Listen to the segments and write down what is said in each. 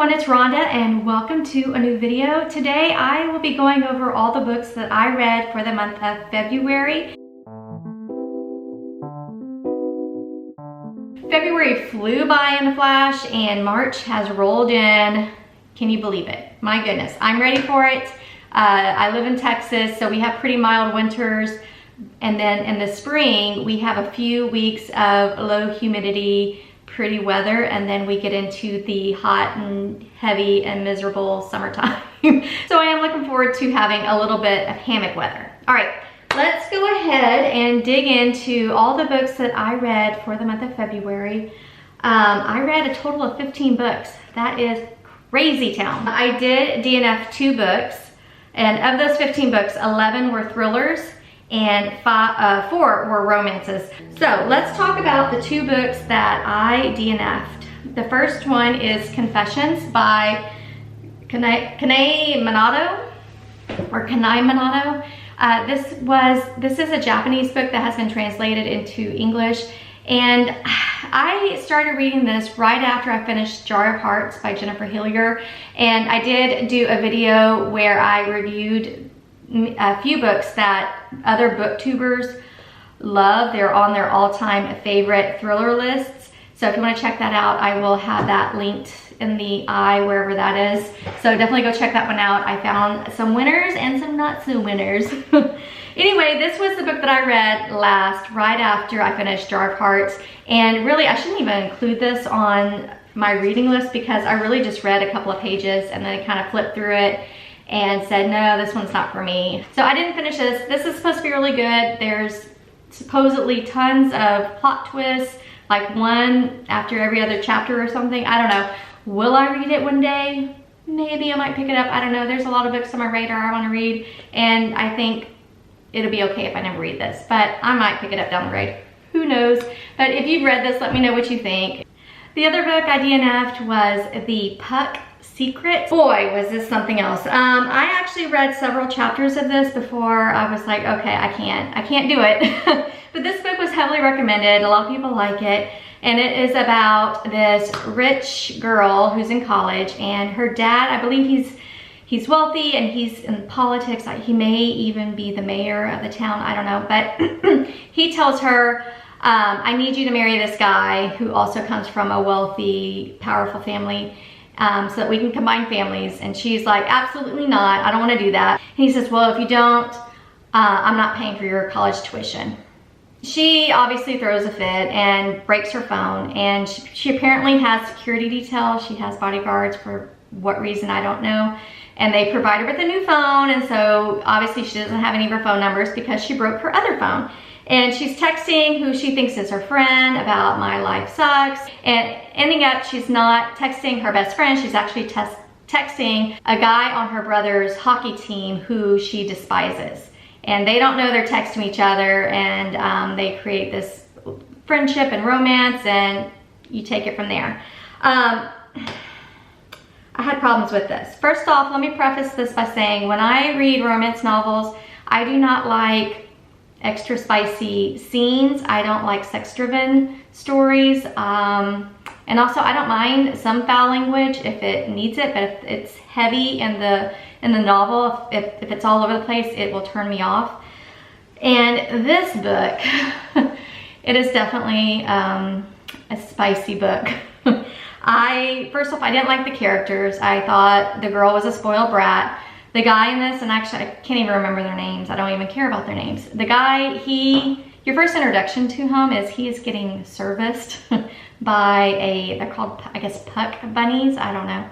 everyone, it's Rhonda and welcome to a new video. Today I will be going over all the books that I read for the month of February. February flew by in a flash and March has rolled in. Can you believe it? My goodness, I'm ready for it. I live in Texas, so we have pretty mild winters. And then in the spring, we have a few weeks of low humidity, pretty weather, and then we get into the hot and heavy and miserable summertime. So I am looking forward to having a little bit of hammock weather. All right, let's go ahead and dig into all the books that I read for the month of February. I read a total of 15 books. That is crazy town. I did DNF 2 books, and of those 15 books, 11 were thrillers and 4 were romances. So let's talk about the 2 books that I DNF'd. The first one is Confessions by Kanai Minato. This is a Japanese book that has been translated into English, and I started reading this right after I finished Jar of Hearts by Jennifer Hillier, and I did do a video where I reviewed a few books that other booktubers love. They're on their all-time favorite thriller lists. So if you want to check that out, I will have that linked in the eye, wherever that is. So definitely go check that one out. I found some winners and some not so winners. Anyway, this was the book that I read last, right after I finished Jar of Hearts. And really, I shouldn't even include this on my reading list because I really just read a couple of pages and then I kind of flipped through it and said, no, this one's not for me. So I didn't finish this. This is supposed to be really good. There's supposedly tons of plot twists, like one after every other chapter or something. I don't know. Will I read it one day? Maybe I might pick it up. I don't know. There's a lot of books on my radar I want to read, and I think it'll be okay if I never read this, but I might pick it up down the road. Who knows? But if you've read this, let me know what you think. The other book I DNF'd was The Puck Secret. Boy, was this something else. I actually read several chapters of this before I was like, okay, I can't do it. But this book was heavily recommended. A lot of people like it. And it is about this rich girl who's in college, and her dad, I believe he's wealthy and he's in politics. He may even be the mayor of the town, I don't know. But he tells her, I need you to marry this guy who also comes from a wealthy, powerful family, so that we can combine families. And she's like, absolutely not, I don't want to do that. And he says, well, if you don't, I'm not paying for your college tuition. She obviously throws a fit and breaks her phone, and she apparently has security detail. She has bodyguards for what reason, I don't know. And they provide her with a new phone, and so obviously she doesn't have any of her phone numbers because she broke her other phone. And she's texting who she thinks is her friend about my life sucks. And ending up, she's not texting her best friend. She's actually texting a guy on her brother's hockey team who she despises. And they don't know they're texting each other, and they create this friendship and romance, and you take it from there. I had problems with this. First off, let me preface this by saying when I read romance novels, I do not like extra spicy scenes. I don't like sex-driven stories. And also I don't mind some foul language if it needs it, but if it's heavy in the novel, if it's all over the place, it will turn me off. And this book, it is definitely a spicy book. First off, I didn't like the characters. I thought the girl was a spoiled brat. The guy in this, and actually I can't even remember their names. I don't even care about their names. The guy, your first introduction to him is he is getting serviced by they're called, I guess, puck bunnies, I don't know.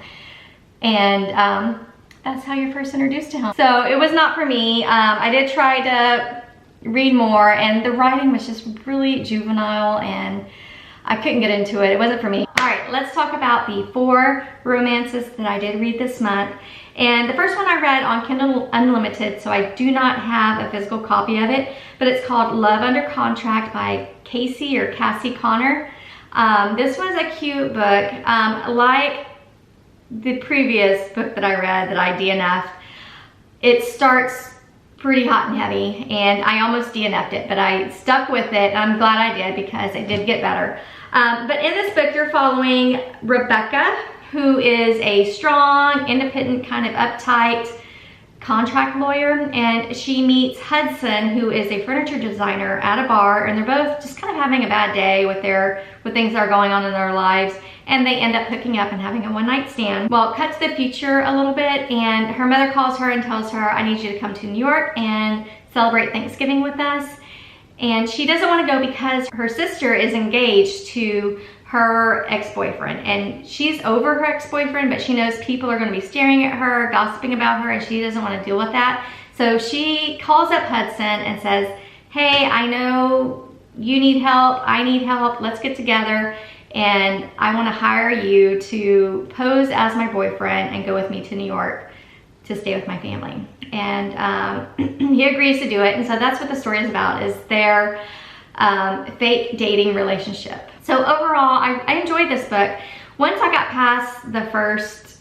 And that's how you're first introduced to him. So it was not for me. I did try to read more, and the writing was just really juvenile, and I couldn't get into it. It wasn't for me. All right, let's talk about the 4 romances that I did read this month. And the first one I read on Kindle Unlimited, so I do not have a physical copy of it, but it's called Love Under Contract by Cassie Connor. This was a cute book. Like the previous book that I read that I DNF'd, it starts pretty hot and heavy, and I almost DNF'd it, but I stuck with it, and I'm glad I did because it did get better. But in this book, you're following Rebecca, who is a strong, independent, kind of uptight contract lawyer, and she meets Hudson, who is a furniture designer, at a bar, and they're both just kind of having a bad day with things that are going on in their lives, and they end up hooking up and having a one-night stand. Well, cut to the future a little bit, and her mother calls her and tells her, I need you to come to New York and celebrate Thanksgiving with us. And she doesn't want to go because her sister is engaged to her ex-boyfriend, and she's over her ex-boyfriend, but she knows people are going to be staring at her, gossiping about her, and she doesn't want to deal with that. So she calls up Hudson and says, hey, I know you need help, I need help, let's get together, and I want to hire you to pose as my boyfriend and go with me to New York to stay with my family. And he agrees to do it, and so that's what the story is about, is their fake dating relationship. So overall, I enjoyed this book. Once I got past the first,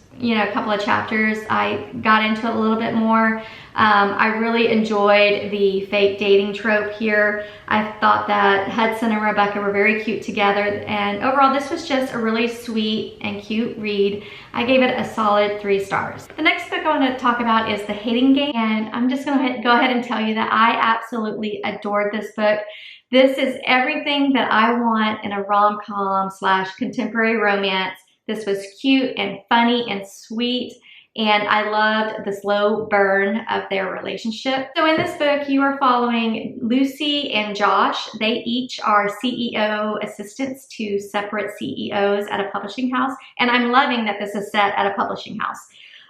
couple of chapters, I got into it a little bit more. I really enjoyed the fake dating trope here. I thought that Hudson and Rebecca were very cute together, and overall this was just a really sweet and cute read. I gave it a solid 3 stars. The next book I want to talk about is The Hating Game, and I'm just going to go ahead and tell you that I absolutely adored this book. This is everything that I want in a rom-com / contemporary romance. This was cute and funny and sweet, and I loved the slow burn of their relationship. So in this book, you are following Lucy and Josh. They each are CEO assistants to separate CEOs at a publishing house, and I'm loving that this is set at a publishing house.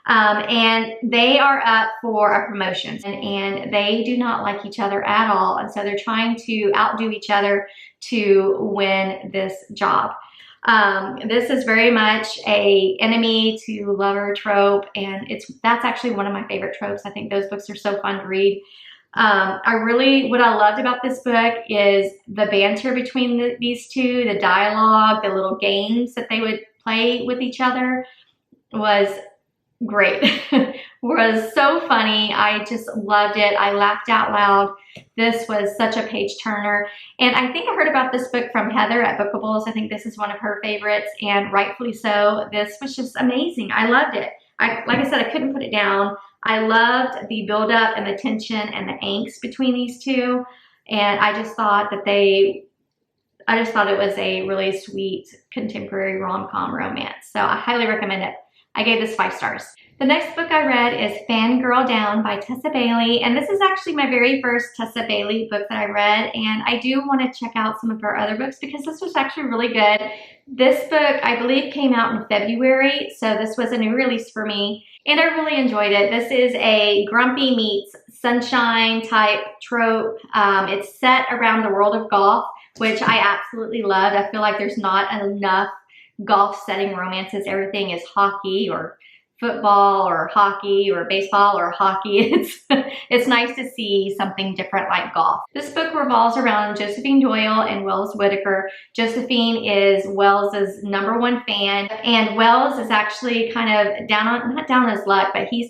And they are up for a promotion, and they do not like each other at all, and so they're trying to outdo each other to win this job. This is very much a enemy to lover trope, and that's actually one of my favorite tropes. I think those books are so fun to read. What I loved about this book is the banter between these two, the dialogue, the little games that they would play with each other was great. Was so funny. I just loved it. I laughed out loud. This was such a page turner. And I think I heard about this book from Heather at Bookables. I think this is one of her favorites, and rightfully so. This was just amazing. I loved it. Like I said, I couldn't put it down. I loved the buildup and the tension and the angst between these two. And I just thought that it was a really sweet contemporary rom-com romance. So I highly recommend it. I gave this 5 stars. The next book I read is Fangirl Down by Tessa Bailey, and this is actually my very first Tessa Bailey book that I read, and I do want to check out some of her other books because this was actually really good. This book, I believe, came out in February, so this was a new release for me, and I really enjoyed it. This is a grumpy meets sunshine type trope. It's set around the world of golf, which I absolutely loved. I feel like there's not enough golf setting romances. Everything is hockey or football or hockey or baseball or hockey. It's nice to see something different like golf. This book revolves around Josephine Doyle and Wells Whitaker. Josephine is Wells's #1 fan, and Wells is actually kind of not down on his luck, but he's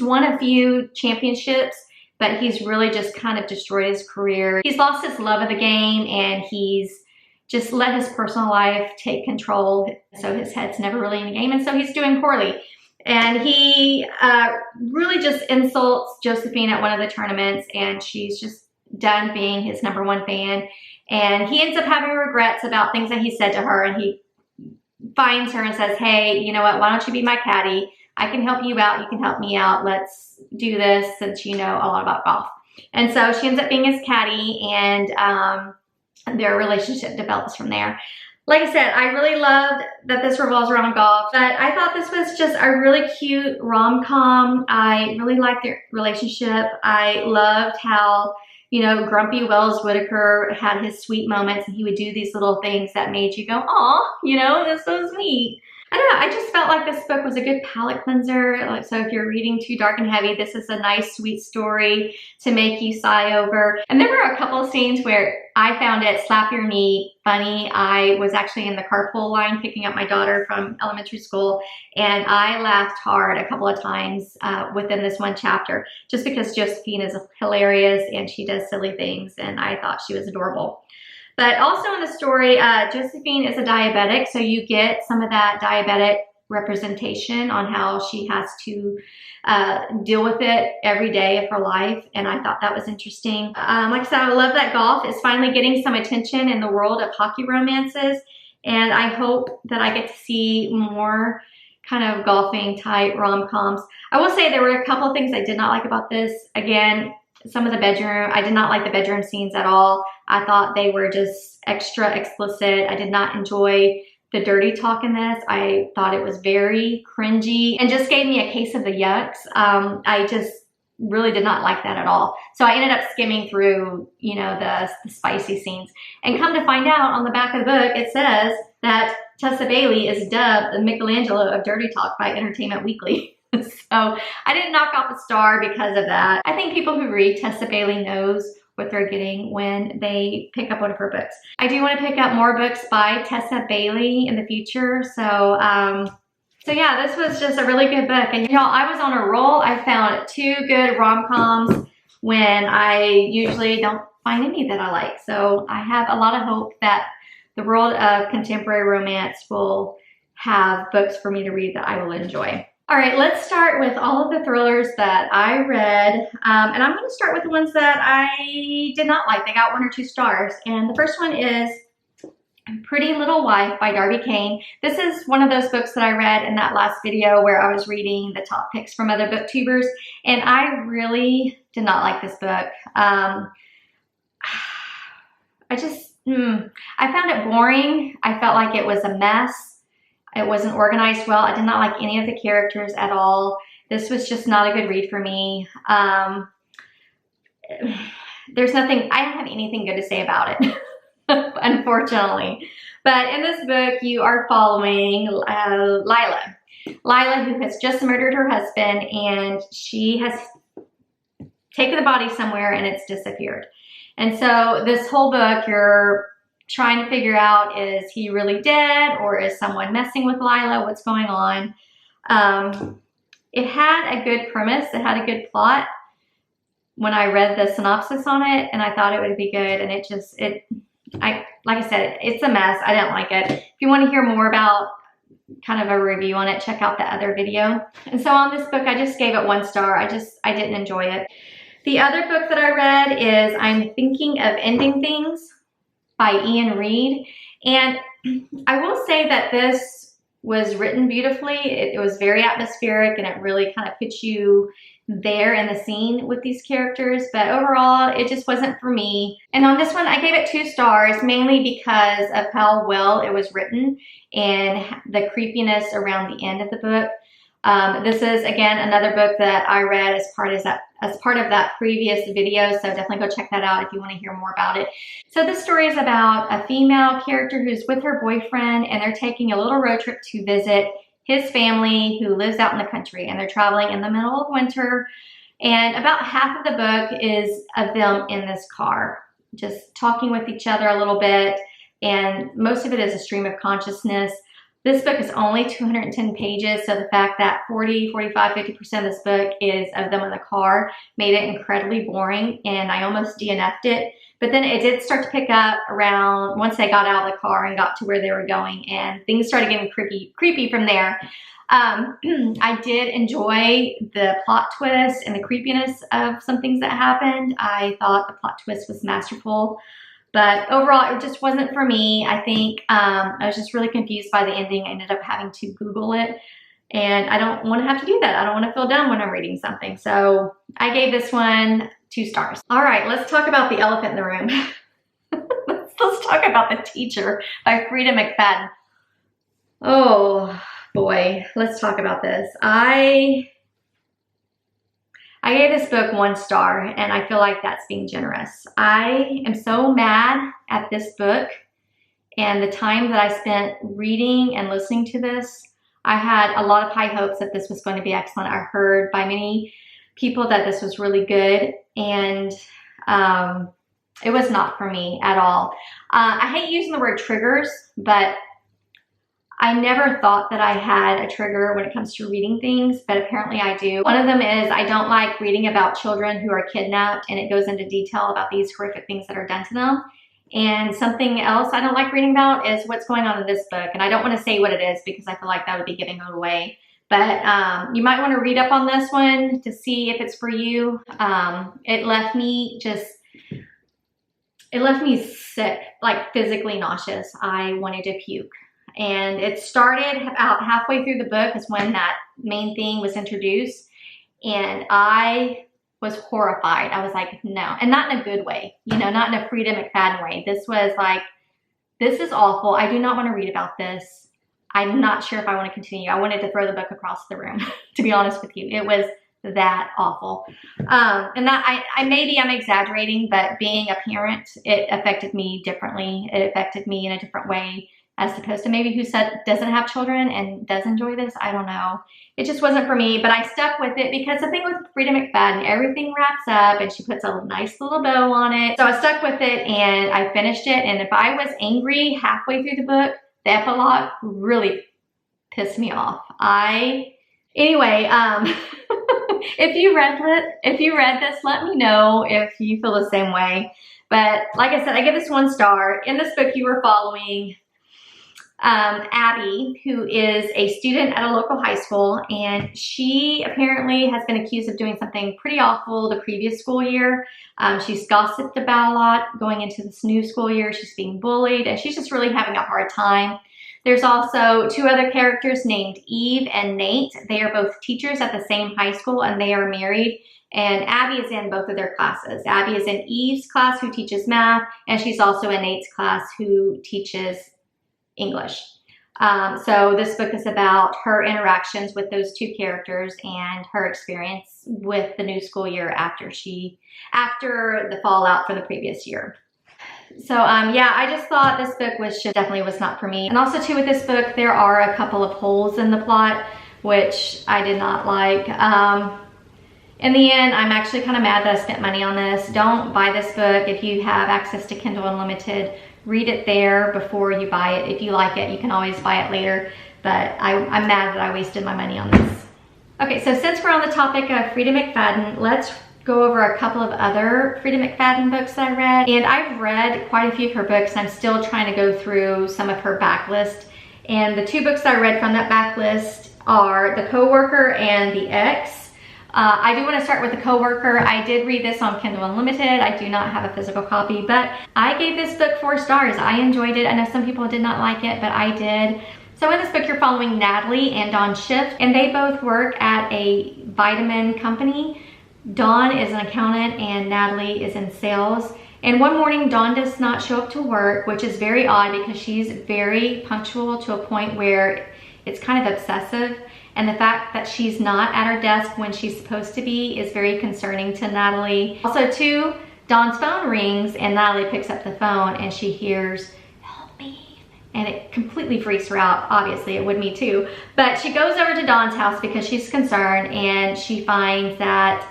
won a few championships, but he's really just kind of destroyed his career. He's lost his love of the game, and he's just let his personal life take control, so his head's never really in the game, and so he's doing poorly. And he really just insults Josephine at one of the tournaments, and she's just done being his #1 fan. And he ends up having regrets about things that he said to her, and he finds her and says, hey, you know what, why don't you be my caddy? I can help you out, you can help me out, let's do this since you know a lot about golf. And so she ends up being his caddy, and their relationship develops from there. Like I said, I really loved that this revolves around golf, but I thought this was just a really cute rom-com. I really liked their relationship. I loved how, grumpy Wells Whitaker had his sweet moments, and he would do these little things that made you go, aw, that's so sweet. I don't know, I just felt like this book was a good palate cleanser. So if you're reading too dark and heavy, this is a nice, sweet story to make you sigh over. And there were a couple of scenes where I found it slap your knee funny. I was actually in the carpool line picking up my daughter from elementary school, and I laughed hard a couple of times within this one chapter, just because Josephine is hilarious and she does silly things, and I thought she was adorable. But also in the story, Josephine is a diabetic, so you get some of that diabetic representation on how she has to deal with it every day of her life, and I thought that was interesting. Like I said, I love that golf is finally getting some attention in the world of hockey romances, and I hope that I get to see more kind of golfing type rom-coms. I will say there were a couple of things I did not like about this. Again, some of the bedroom, I did not like the bedroom scenes at all. I thought they were just extra explicit. I did not enjoy the dirty talk in this. I thought it was very cringy and just gave me a case of the yucks. I just really did not like that at all. So I ended up skimming through, you know, the spicy scenes. And come to find out, on the back of the book, it says that Tessa Bailey is dubbed the Michelangelo of dirty talk by Entertainment Weekly. So I didn't knock off a star because of that. I think people who read Tessa Bailey knows what they're getting when they pick up one of her books. I do want to pick up more books by Tessa Bailey in the future. So yeah, this was just a really good book. And y'all, I was on a roll. I found 2 good rom-coms when I usually don't find any that I like. So I have a lot of hope that the world of contemporary romance will have books for me to read that I will enjoy. All right, let's start with all of the thrillers that I read. And I'm going to start with the ones that I did not like. They got 1 or 2 stars. And the first one is Pretty Little Wife by Darby Kane. This is one of those books that I read in that last video where I was reading the top picks from other booktubers. And I really did not like this book. I found it boring. I felt like it was a mess. It wasn't organized well. I did not like any of the characters at all. This was just not a good read for me. There's nothing, I don't have anything good to say about it, unfortunately. But in this book, you are following Lila. Lila, who has just murdered her husband, and she has taken the body somewhere and it's disappeared. And so this whole book, you're trying to figure out, is he really dead or is someone messing with Lila? What's going on? It had a good premise. It had a good plot when I read the synopsis on it, and I thought it would be good. And like I said, it's a mess. I didn't like it. If you want to hear more about kind of a review on it, check out the other video. And so on this book, I just gave it 1 star. I didn't enjoy it. The other book that I read is I'm Thinking of Ending Things by Ian Reid. And I will say that this was written beautifully. It was very atmospheric, and it really kind of puts you there in the scene with these characters. But overall, it just wasn't for me. And on this one, I gave it 2 stars, mainly because of how well it was written and the creepiness around the end of the book. This is, again, another book that I read as part of that previous video, so definitely go check that out if you want to hear more about it. So this story is about a female character who's with her boyfriend, and they're taking a little road trip to visit his family who lives out in the country, and they're traveling in the middle of winter. And about half of the book is of them in this car, just talking with each other a little bit, and most of it is a stream of consciousness. This book is only 210 pages, so the fact that 40, 45, 50% of this book is of them in the car made it incredibly boring, and I almost DNF'd it. But then it did start to pick up around once they got out of the car and got to where they were going, and things started getting creepy from there. I did enjoy the plot twist and the creepiness of some things that happened. I thought the plot twist was masterful. But overall, it just wasn't for me. I think I was just really confused by the ending. I ended up having to Google it, and I don't want to have to do that. I don't want to feel dumb when I'm reading something. So I gave this one 2 stars. All right, let's talk about the elephant in the room. Let's talk about The Teacher by Frida McFadden. Oh boy, let's talk about this. I gave this book 1 star, and I feel like that's being generous. I am so mad at this book and the time that I spent reading and listening to this. I had a lot of high hopes that this was going to be excellent. I heard by many people that this was really good, and it was not for me at all. I hate using the word triggers, but I never thought that I had a trigger when it comes to reading things, but apparently I do. One of them is I don't like reading about children who are kidnapped, and it goes into detail about these horrific things that are done to them. And something else I don't like reading about is what's going on in this book. And I don't want to say what it is because I feel like that would be giving it away. But you might want to read up on this one to see if it's for you. It left me sick, like physically nauseous. I wanted to puke. And it started about halfway through the book is when that main theme was introduced. And I was horrified. I was like, no, and not in a good way, you know, not in a Frida McFadden way. This was like, this is awful. I do not want to read about this. I'm not sure if I want to continue. I wanted to throw the book across the room, to be honest with you. It was that awful. And that maybe I'm exaggerating, but being a parent, it affected me differently. It affected me in a different way as opposed to maybe who doesn't have children and does enjoy this. I don't know. It just wasn't for me, but I stuck with it because the thing with Frida McFadden, everything wraps up and she puts a nice little bow on it. So I stuck with it and I finished it. And if I was angry halfway through the book, the epilogue really pissed me off. Anyway, if you read this, let me know if you feel the same way. But like I said, I give this 1 star. In this book, you were following Abby, who is a student at a local high school, and she apparently has been accused of doing something pretty awful the previous school year. She's gossiped about a lot going into this new school year. She's being bullied, and she's just really having a hard time. There's also 2 other characters named Eve and Nate. They are both teachers at the same high school, and they are married. And Abby is in both of their classes. Abby is in Eve's class, who teaches math, and she's also in Nate's class, who teaches English. So this book is about her interactions with those 2 characters and her experience with the new school year after the fallout from the previous year. So yeah, I just thought this book definitely was not for me. And also too, with this book, there are a couple of holes in the plot, which I did not like. In the end, I'm actually kind of mad that I spent money on this. Don't buy this book. If you have access to Kindle Unlimited, read it there before you buy it. If you like it, you can always buy it later. But I'm mad that I wasted my money on this. Okay, so since we're on the topic of Frida McFadden, let's go over a couple of other Frida McFadden books that I read. And I've read quite a few of her books, and I'm still trying to go through some of her backlist. And the 2 books that I read from that backlist are The Coworker and The Ex. I do want to start with The Coworker. I did read this on Kindle Unlimited. I do not have a physical copy, but I gave this book 4 stars. I enjoyed it. I know some people did not like it, but I did. So in this book, you're following Natalie and Dawn Schiff, and they both work at a vitamin company. Dawn is an accountant and Natalie is in sales. And one morning, Dawn does not show up to work, which is very odd because she's very punctual to a point where it's kind of obsessive. And the fact that she's not at her desk when she's supposed to be is very concerning to Natalie. Also too, Dawn's phone rings and Natalie picks up the phone and she hears, "Help me." And it completely freaks her out. Obviously, it would me too. But she goes over to Dawn's house because she's concerned, and she finds that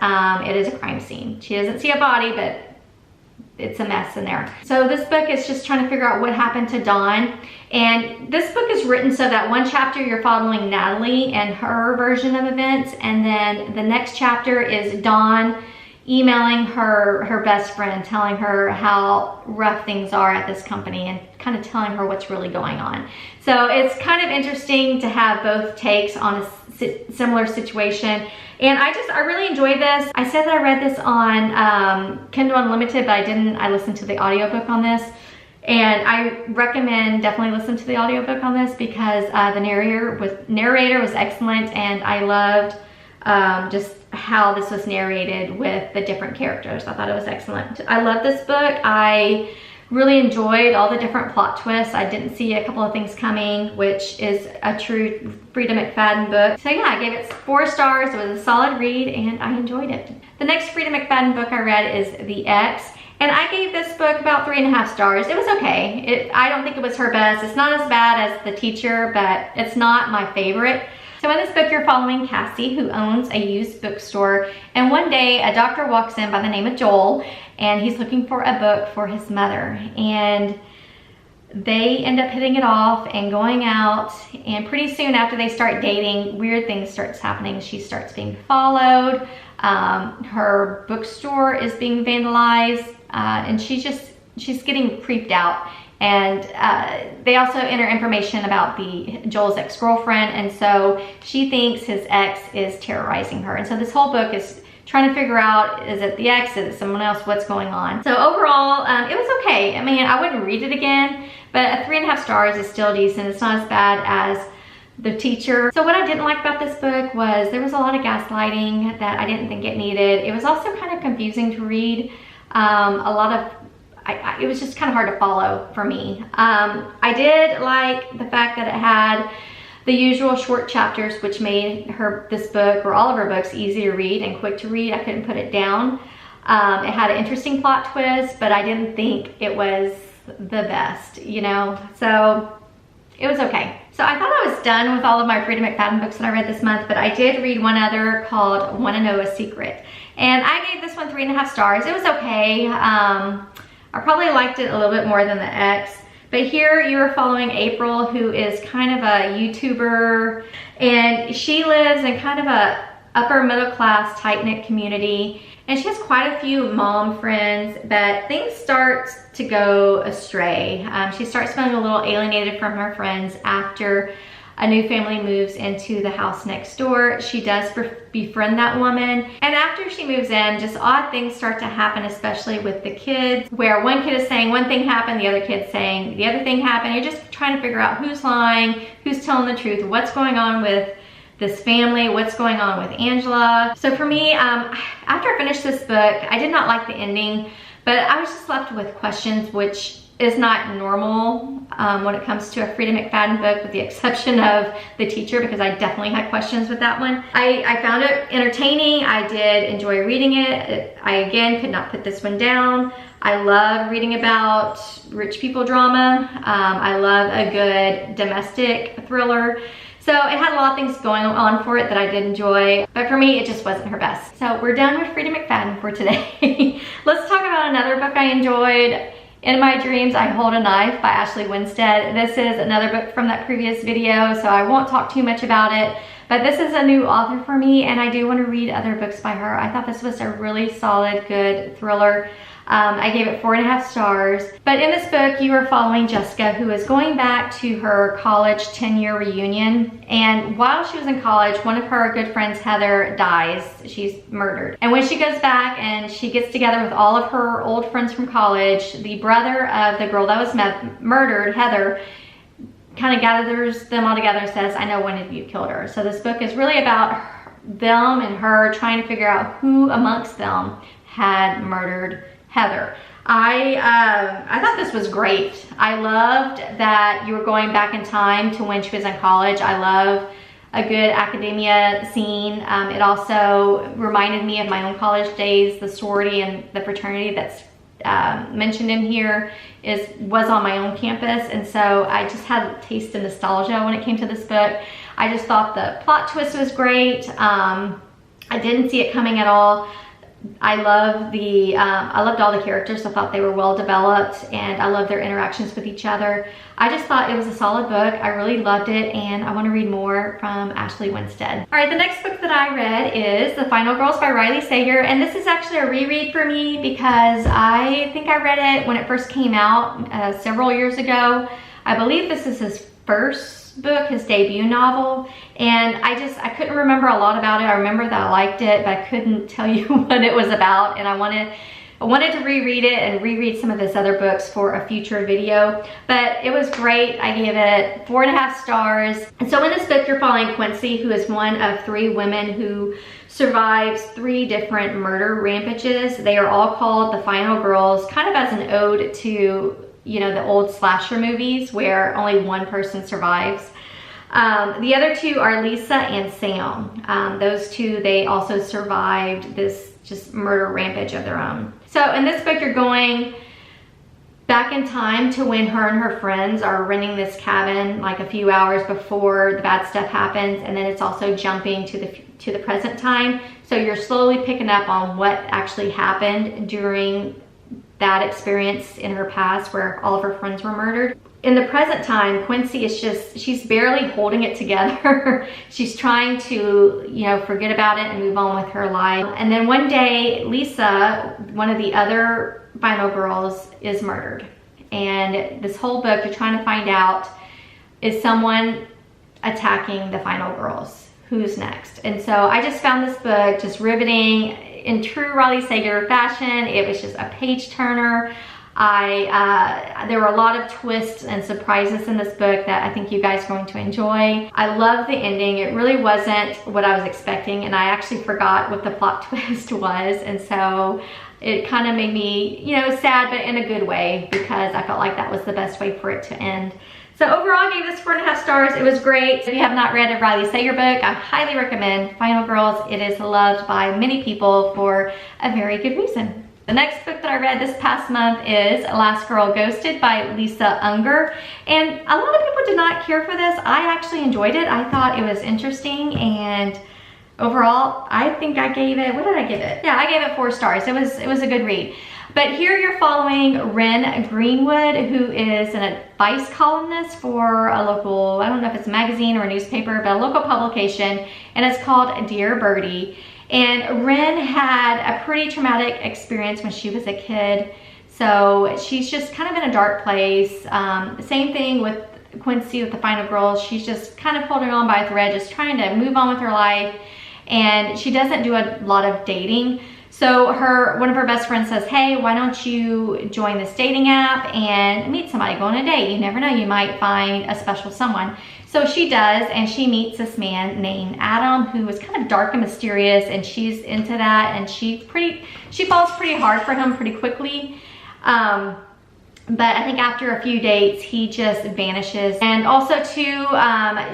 it is a crime scene. She doesn't see a body, but it's a mess in there. So this book is just trying to figure out what happened to Dawn. And this book is written so that one chapter you're following Natalie and her version of events, and then the next chapter is Dawn emailing her best friend, telling her how rough things are at this company and kind of telling her what's really going on. So it's kind of interesting to have both takes on a similar situation. And I really enjoyed this. I said that I read this on Kindle Unlimited, but I listened to the audiobook on this. And I recommend definitely listen to the audiobook on this because the narrator was excellent, and I loved just how this was narrated with the different characters. I thought it was excellent. I love this book. I really enjoyed all the different plot twists. I didn't see a couple of things coming, which is a true Frida McFadden book. So yeah, I gave it 4 stars. It was a solid read and I enjoyed it. The next Frida McFadden book I read is The Ex. And I gave this book about 3.5 stars. It was okay. I don't think it was her best. It's not as bad as The Teacher, but it's not my favorite. So in this book, you're following Cassie, who owns a used bookstore. And one day, a doctor walks in by the name of Joel, and he's looking for a book for his mother. And they end up hitting it off and going out. And pretty soon after they start dating, weird things starts happening. She starts being followed. Her bookstore is being vandalized. And she's just she's getting creeped out. And they also enter information about Joel's ex-girlfriend, and so she thinks his ex is terrorizing her. And so this whole book is trying to figure out, is it the ex, is it someone else, what's going on? So overall, it was okay. I mean, I wouldn't read it again, but a 3.5 stars is still decent. It's not as bad as The Teacher. So what I didn't like about this book was there was a lot of gaslighting that I didn't think it needed. It was also kind of confusing to read. It was just kind of hard to follow for me. I did like the fact that it had the usual short chapters, which made this book, or all of her books, easy to read and quick to read. I couldn't put it down. It had an interesting plot twist, but I didn't think it was the best, you know? So it was okay. So I thought I was done with all of my Frida McFadden books that I read this month, but I did read one other called Wanna Know a Secret. And I gave this one 3.5 stars. It was okay. I probably liked it a little bit more than the ex. But here you are following April, who is kind of a YouTuber, and she lives in kind of a upper middle class, tight-knit community. And she has quite a few mom friends, but things start to go astray. She starts feeling a little alienated from her friends after a new family moves into the house next door. She does befriend that woman. And after she moves in, just odd things start to happen, especially with the kids, where one kid is saying one thing happened, the other kid's saying the other thing happened. You're just trying to figure out who's lying, who's telling the truth, what's going on with this family, what's going on with Angela. So for me, after I finished this book, I did not like the ending, but I was just left with questions, which is not normal when it comes to a Frida McFadden book, with the exception of The Teacher, because I definitely had questions with that one. I found it entertaining. I did enjoy reading it. I, again, could not put this one down. I love reading about rich people drama. I love a good domestic thriller. So it had a lot of things going on for it that I did enjoy, but for me, it just wasn't her best. So we're done with Frida McFadden for today. Let's talk about another book I enjoyed. In My Dreams, I Hold a Knife by Ashley Winstead. This is another book from that previous video, so I won't talk too much about it, but this is a new author for me, and I do want to read other books by her. I thought this was a really solid, good thriller. I gave it 4.5 stars. But in this book, you are following Jessica, who is going back to her college 10-year reunion. And while she was in college, one of her good friends, Heather, dies. She's murdered. And when she goes back and she gets together with all of her old friends from college, the brother of the girl that was murdered, Heather, kind of gathers them all together and says, I know one of you killed her. So this book is really about them and her trying to figure out who amongst them had murdered Heather. I thought this was great. I loved that you were going back in time to when she was in college. I love a good academia scene. It also reminded me of my own college days. The sorority and the fraternity that's mentioned in here was on my own campus, and so I just had a taste of nostalgia when it came to this book. I just thought the plot twist was great. I didn't see it coming at all. I loved all the characters. I thought they were well developed, and I loved their interactions with each other. I just thought it was a solid book. I really loved it, and I want to read more from Ashley Winstead. All right, the next book that I read is The Final Girls by Riley Sager, and this is actually a reread for me because I think I read it when it first came out several years ago. I believe this is his first book, his debut novel, and I couldn't remember a lot about it. I remember that I liked it, but I couldn't tell you what it was about, and I wanted to reread it and reread some of his other books for a future video, but it was great. I gave it 4.5 stars. And so in this book, you're following Quincy, who is one of 3 women who survives 3 different murder rampages. They are all called The Final Girls, kind of as an ode to, you know, the old slasher movies where only one person survives. The other 2 are Lisa and Sam. Those 2, they also survived this just murder rampage of their own. So in this book, you're going back in time to when her and her friends are renting this cabin like a few hours before the bad stuff happens, and then it's also jumping to the present time. So you're slowly picking up on what actually happened during that experience in her past where all of her friends were murdered. In the present time, Quincy is she's barely holding it together. She's trying to, you know, forget about it and move on with her life. And then one day, Lisa, one of the other final girls is murdered. And this whole book, you're trying to find out, is someone attacking the final girls? Who's next? And so I just found this book just riveting in true Riley Sager fashion. It was just a page turner. There were a lot of twists and surprises in this book that I think you guys are going to enjoy. I love the ending. It really wasn't what I was expecting, and I actually forgot what the plot twist was, and so it kind of made me, you know, sad, but in a good way, because I felt like that was the best way for it to end. So overall, I gave this 4.5 stars. It was great. If you have not read a Riley Sager book, I highly recommend Final Girls. It is loved by many people for a very good reason. The next book that I read this past month is Last Girl Ghosted by Lisa Unger. And a lot of people did not care for this. I actually enjoyed it. I thought it was interesting, and overall, I think I gave it, what did I give it? Yeah, I gave it 4 stars. It was a good read. But here you're following Wren Greenwood, who is an advice columnist for a local, I don't know if it's a magazine or a newspaper, but a local publication, and it's called Dear Birdie. And Wren had a pretty traumatic experience when she was a kid, so she's just kind of in a dark place. Same thing with Quincy with the final girls. She's just kind of holding on by a thread, just trying to move on with her life, and she doesn't do a lot of dating. So one of her best friends says, hey, why don't you join this dating app and meet somebody, go on a date. You never know, you might find a special someone. So she does, and she meets this man named Adam, who is kind of dark and mysterious, and she's into that, and she falls pretty hard for him pretty quickly. But I think after a few dates, he just vanishes. And also too,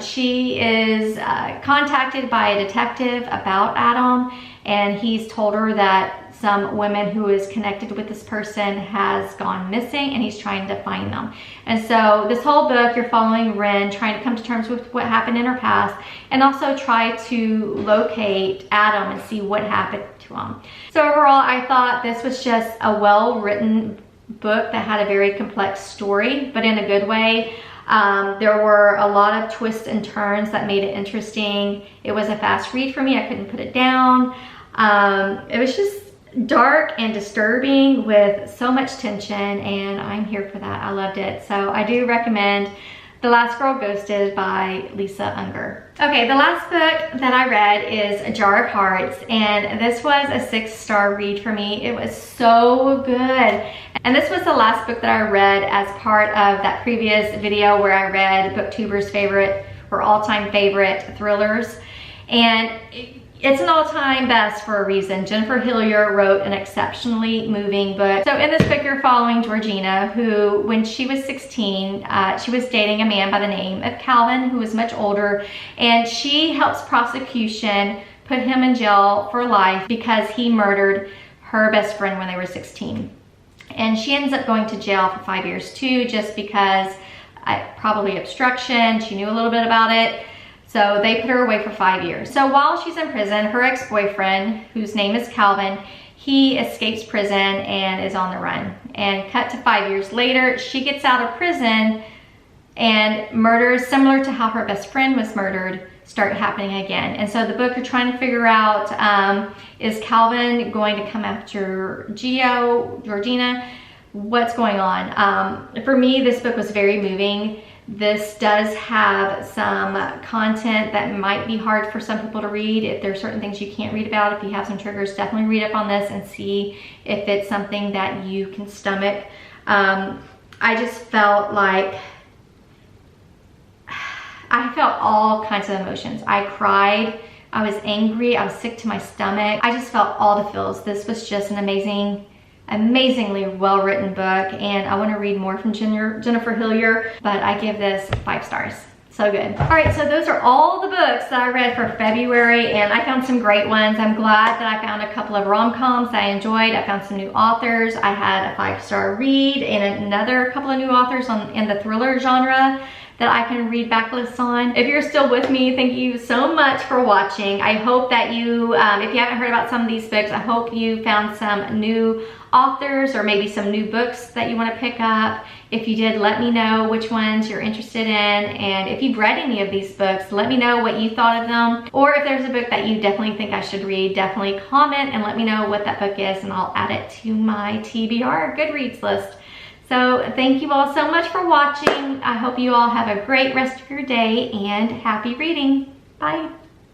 she is contacted by a detective about Adam, and he's told her that some woman who is connected with this person has gone missing, and he's trying to find them. And so this whole book, you're following Wren trying to come to terms with what happened in her past, and also try to locate Adam and see what happened to him. So overall, I thought this was just a well-written book that had a very complex story, but in a good way. There were a lot of twists and turns that made it interesting. It was a fast read for me. I couldn't put it down. It was just dark and disturbing with so much tension, and I'm here for that. I loved it. So I do recommend The Last Girl Ghosted by Lisa Unger. Okay, the last book that I read is A Jar of Hearts, and this was a 6-star read for me. It was so good. And this was the last book that I read as part of that previous video where I read BookTuber's favorite or all-time favorite thrillers. And it's an all-time best for a reason. Jennifer Hillier wrote an exceptionally moving book. So in this book, you're following Georgina, who, when she was 16, she was dating a man by the name of Calvin, who was much older, and she helps prosecution put him in jail for life because he murdered her best friend when they were 16. And she ends up going to jail for 5 years too, just because probably obstruction. She knew a little bit about it. So they put her away for 5 years. So while she's in prison, her ex-boyfriend, whose name is Calvin, he escapes prison and is on the run. And cut to 5 years later, she gets out of prison, and murders similar to how her best friend was murdered start happening again. And so the book, you're trying to figure out, is Calvin going to come after Georgina? What's going on? For me, this book was very moving. This does have some content that might be hard for some people to read. If there's certain things you can't read about, if you have some triggers, definitely read up on this and see if it's something that you can stomach. I just felt like I felt all kinds of emotions. I cried, I was angry, I was sick to my stomach. I just felt all the feels. This was just an amazingly well-written book, and I want to read more from Jennifer Hillier, but I give this 5 stars. So good. All right, so those are all the books that I read for February, and I found some great ones. I'm glad that I found a couple of rom-coms that I enjoyed. I found some new authors. I had a 5-star read and another couple of new authors in the thriller genre that I can read backlists on. If you're still with me, thank you so much for watching. I hope that you, if you haven't heard about some of these books, I hope you found some new authors or maybe some new books that you want to pick up. If you did, let me know which ones you're interested in. And if you've read any of these books, let me know what you thought of them. Or if there's a book that you definitely think I should read, definitely comment and let me know what that book is, and I'll add it to my TBR Goodreads list. So thank you all so much for watching. I hope you all have a great rest of your day and happy reading. Bye.